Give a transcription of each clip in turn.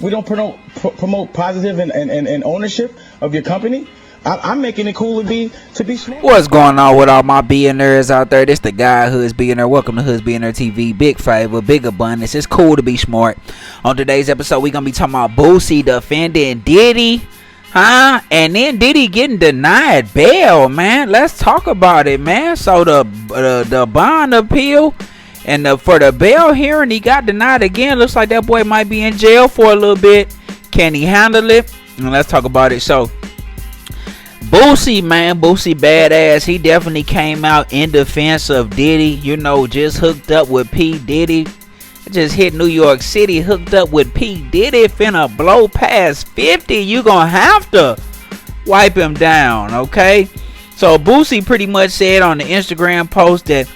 We don't promote positive and ownership of your company. I'm making it cool to be smart. What's going on with all my billionaires out there? This the guy Hood's Billionaire. Welcome to Hood's Billionaire TV. Big favor, big abundance. It's cool to be smart. On today's episode, we're gonna be talking about Boosie defending Diddy, and then Diddy getting denied bail. Man, let's talk about it, man. So the bond appeal and for the bail hearing, he got denied again. Looks like that boy might be in jail for a little bit. Can he handle it? And let's talk about it. So Boosie, man, Boosie badass. He definitely came out in defense of Diddy. You know, just hooked up with PDIDDY. Just hit New York City, hooked up with PDIDDY. Finna blow past 50. You gonna have to wipe him down, okay? So Boosie pretty much said on the Instagram post that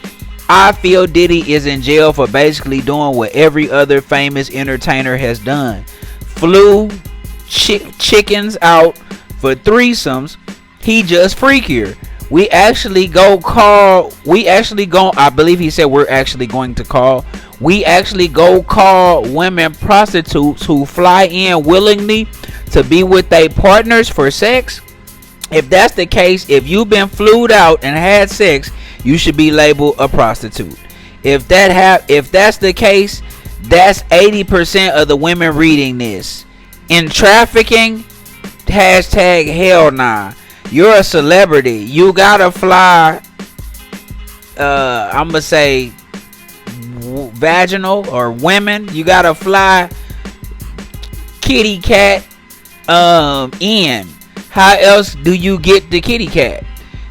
I feel Diddy is in jail for basically doing what every other famous entertainer has done. Flew chickens out for threesomes. He just freakier. I believe he said we're actually going to call. We actually go call women prostitutes who fly in willingly to be with their partners for sex. If that's the case, if you've been flued out and had sex, you should be labeled a prostitute. If that's the case, that's 80% of the women reading this. In trafficking, hashtag hell nah. You're a celebrity. You gotta fly, I'm gonna say vaginal or women. You gotta fly kitty cat in. How else do you get the kitty cat?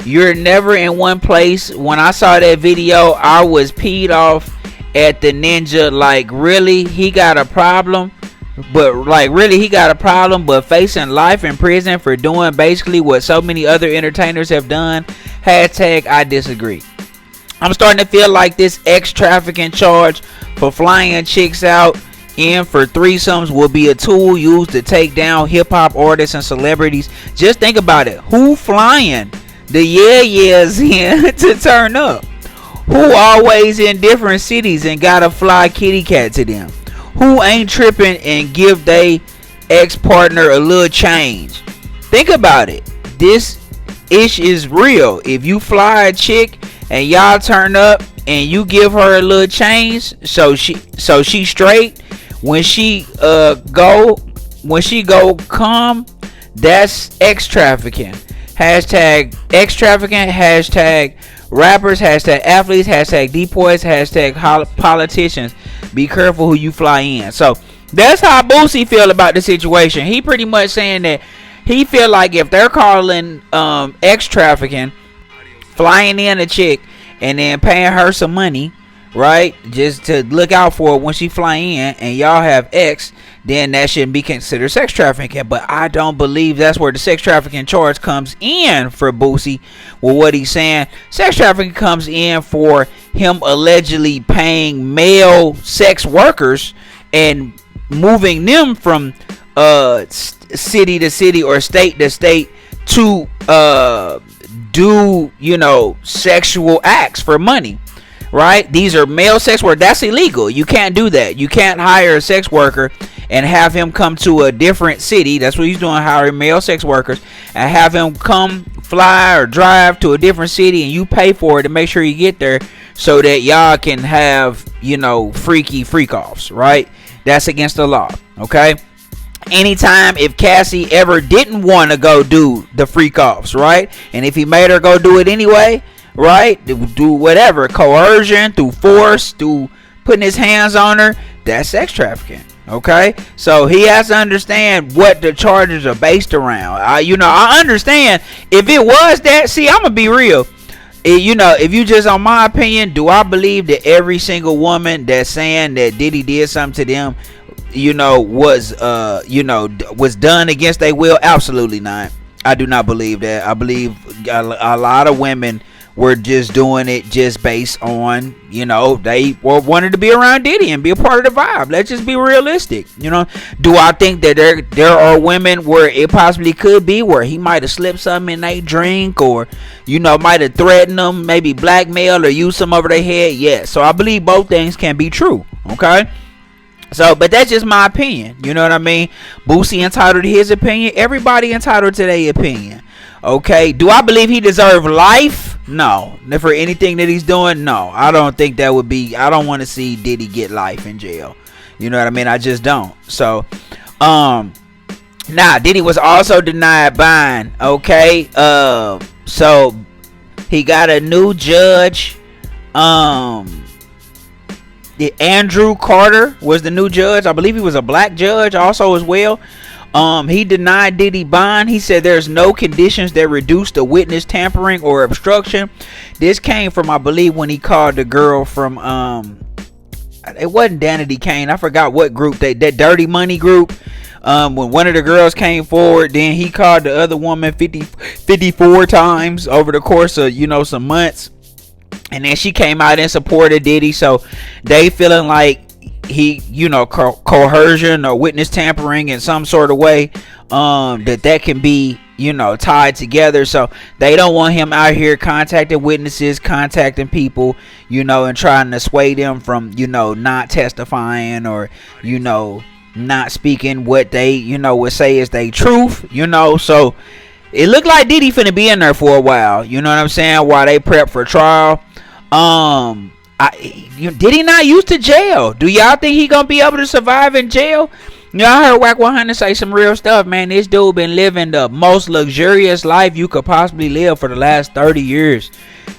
You're never in one place. When I saw that video, I was peed off at the ninja. Like, really? He got a problem? But facing life in prison for doing basically what so many other entertainers have done. Hashtag I disagree. I'm starting to feel like this ex-trafficking charge for flying chicks out in for threesomes will be a tool used to take down hip-hop artists and celebrities. Just think about it. Who flying the yeah-yeahs in to turn up? Who always in different cities and gotta fly kitty cat to them? Who ain't tripping and give they ex-partner a little change? Think about it. This ish is real. If you fly a chick and y'all turn up and you give her a little change, so she straight when she go come, that's ex-trafficking. Hashtag ex-trafficking. Hashtag rappers. Hashtag athletes. Hashtag depoys. Hashtag politicians. Be careful who you fly in. So that's how Boosie feel about the situation. He pretty much saying that he feel like if they're calling ex-trafficking, flying in a chick and then paying her some money, right, just to look out for her when she fly in, and y'all have ex, then that shouldn't be considered sex trafficking. But I don't believe that's where the sex trafficking charge comes in for Boosie. Well, what he's saying, sex trafficking comes in for him allegedly paying male sex workers and moving them from city to city or state to state to do, sexual acts for money. Right? These are male sex workers. That's illegal. You can't do that. You can't hire a sex worker and have him come to a different city. That's what he's doing, hiring male sex workers, and have him come fly or drive to a different city, and you pay for it to make sure you get there so that y'all can have, freaky freak-offs, right? That's against the law, okay? Anytime if Cassie ever didn't want to go do the freak-offs, right? And if he made her go do it anyway, right? Do whatever, coercion, through force, through putting his hands on her, that's sex trafficking. Okay, so he has to understand what the charges are based around. I understand if it was that. See, I'm gonna be real. If you just on my opinion, do I believe that every single woman that's saying that Diddy did something to them, was done against their will? Absolutely not. I do not believe that. I believe a lot of women were just doing it just based on, they wanted to be around Diddy and be a part of the vibe. Let's just be realistic. Do I think that there are women where it possibly could be where he might have slipped something in their drink, or might have threatened them, maybe blackmail or use some over their head? Yes. So I believe both things can be true. Okay. So, but that's just my opinion. You know what I mean? Boosie entitled to his opinion. Everybody entitled to their opinion. Okay. Do I believe he deserved life? No. For anything that he's doing? No. I don't think that would be. I don't want to see Diddy get life in jail. You know what I mean? I just don't. So, now Diddy was also denied bond. Okay. So he got a new judge. Andrew Carter was the new judge. I believe he was a black judge also as well. He denied Diddy bond. He said there's no conditions that reduce the witness tampering or obstruction. This came from, I believe, when he called the girl from it wasn't Danity Kane. I forgot what group, that Dirty Money group. When one of the girls came forward, then he called the other woman 54 times over the course of, some months. And then she came out and supported Diddy. So they feeling like he, coercion or witness tampering in some sort of way, that can be, tied together. So they don't want him out here contacting witnesses, contacting people, and trying to sway them from, not testifying or, not speaking what they, would say is they truth, So it looked like Diddy finna be in there for a while. You know what I'm saying? While they prep for trial. Diddy not used to jail. Do y'all think he gonna be able to survive in jail? Y'all heard Wack 100 say some real stuff, man. This dude been living the most luxurious life you could possibly live for the last 30 years.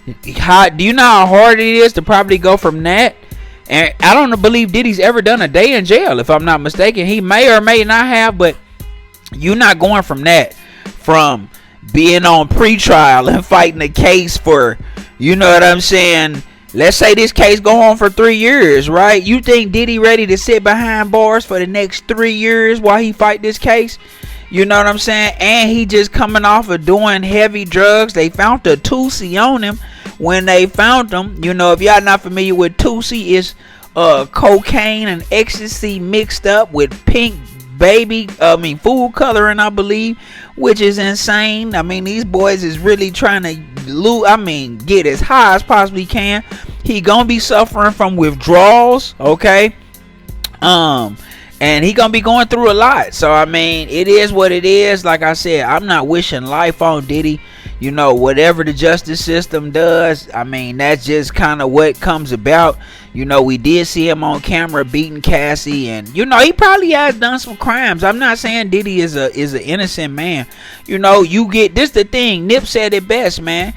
Do you know how hard it is to probably go from that? And I don't believe Diddy's ever done a day in jail, if I'm not mistaken. He may or may not have, but you're not going from that. From being on pretrial and fighting a case for, you know what I'm saying? Let's say this case go on for 3 years, right? You think Diddy ready to sit behind bars for the next 3 years while he fight this case? You know what I'm saying? And he just coming off of doing heavy drugs. They found a Toosie on him. When they found him, if y'all not familiar with Toosie, it's cocaine and ecstasy mixed up with pink food coloring, I believe, which is insane. These boys is really trying to get as high as possibly can. He gonna be suffering from withdrawals, okay? And he gonna be going through a lot. So it is what it is. Like I said, I'm not wishing life on Diddy. Whatever the justice system does, that's just kind of what comes about. We did see him on camera beating Cassie, and he probably has done some crimes. I'm not saying Diddy is an innocent man. You get this, the thing. Nip said it best, man.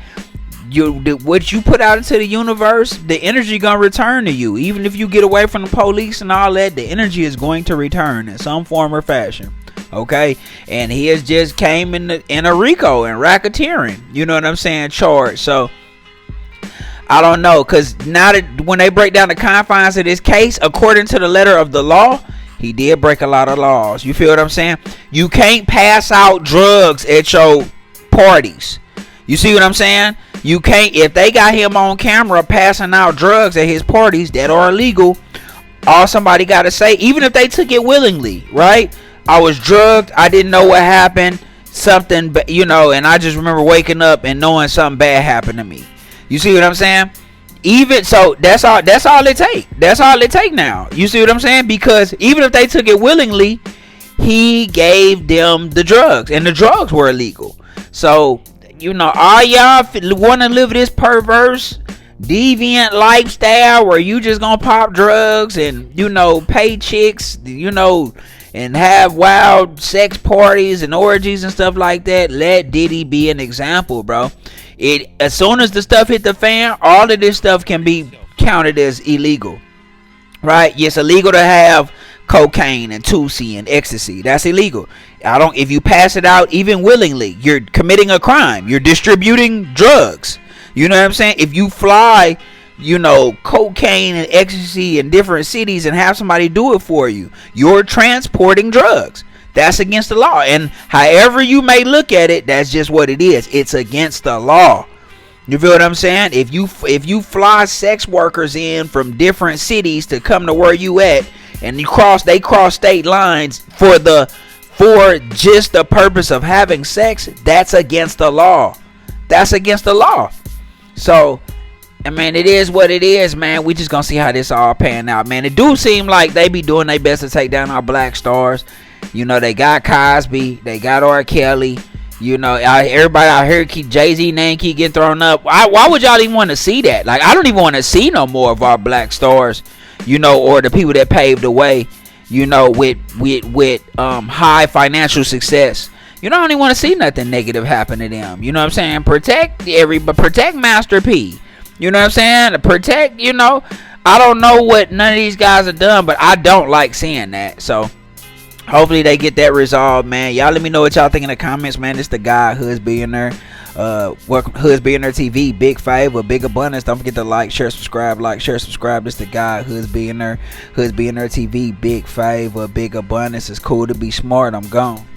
What you put out into the universe, the energy gonna return to you. Even if you get away from the police and all that, the energy is going to return in some form or fashion. Okay, and he has just came in a RICO and racketeering, you know what I'm saying, charge. So I don't know, because now that when they break down the confines of this case, according to the letter of the law, he did break a lot of laws. You feel what I'm saying? You can't pass out drugs at your parties. You see what I'm saying? You can't. If they got him on camera passing out drugs at his parties that are illegal, all somebody got to say, even if they took it willingly, right? I was drugged. I didn't know what happened. Something, and I just remember waking up and knowing something bad happened to me. You see what I'm saying? Even so, that's all it take. That's all it take now. You see what I'm saying? Because even if they took it willingly, he gave them the drugs, and the drugs were illegal. So, all y'all want to live this perverse, deviant lifestyle where you just gonna pop drugs and pay chicks, and have wild sex parties and orgies and stuff like that. Let Diddy be an example, bro. As soon as the stuff hit the fan, all of this stuff can be counted as illegal, right? It's illegal to have cocaine and Toosie and ecstasy. That's illegal. If you pass it out even willingly, you're committing a crime. You're distributing drugs. You know what I'm saying? If you fly cocaine and ecstasy in different cities and have somebody do it for you, you're transporting drugs. That's against the law. And however you may look at it, that's just what it is. It's against the law. You feel what I'm saying? If you fly sex workers in from different cities to come to where you at, and they cross state lines for just the purpose of having sex, that's against the law. That's against the law. So And man, it is what it is, man. We just gonna see how this all pan out, man. It do seem like they be doing their best to take down our black stars. You know, they got Cosby, they got R. Kelly. You know, everybody out here keep Jay-Z name keep getting thrown up. Why would y'all even want to see that? Like, I don't even want to see no more of our black stars, you know, or the people that paved the way, you know, with high financial success. You know, I don't even want to see nothing negative happen to them. You know what I'm saying? Protect Master P. You know what I'm saying? Protect, you know. I don't know what none of these guys have done, but I don't like seeing that. So hopefully they get that resolved, man. Y'all let me know what y'all think in the comments, man. This the guy, Hoods Billionaire. Welcome Hoods Billionaire TV. Big favor, big abundance. Don't forget to like, share, subscribe. This the guy, Hoods Billionaire TV. Big favor, big abundance. It's cool to be smart. I'm gone.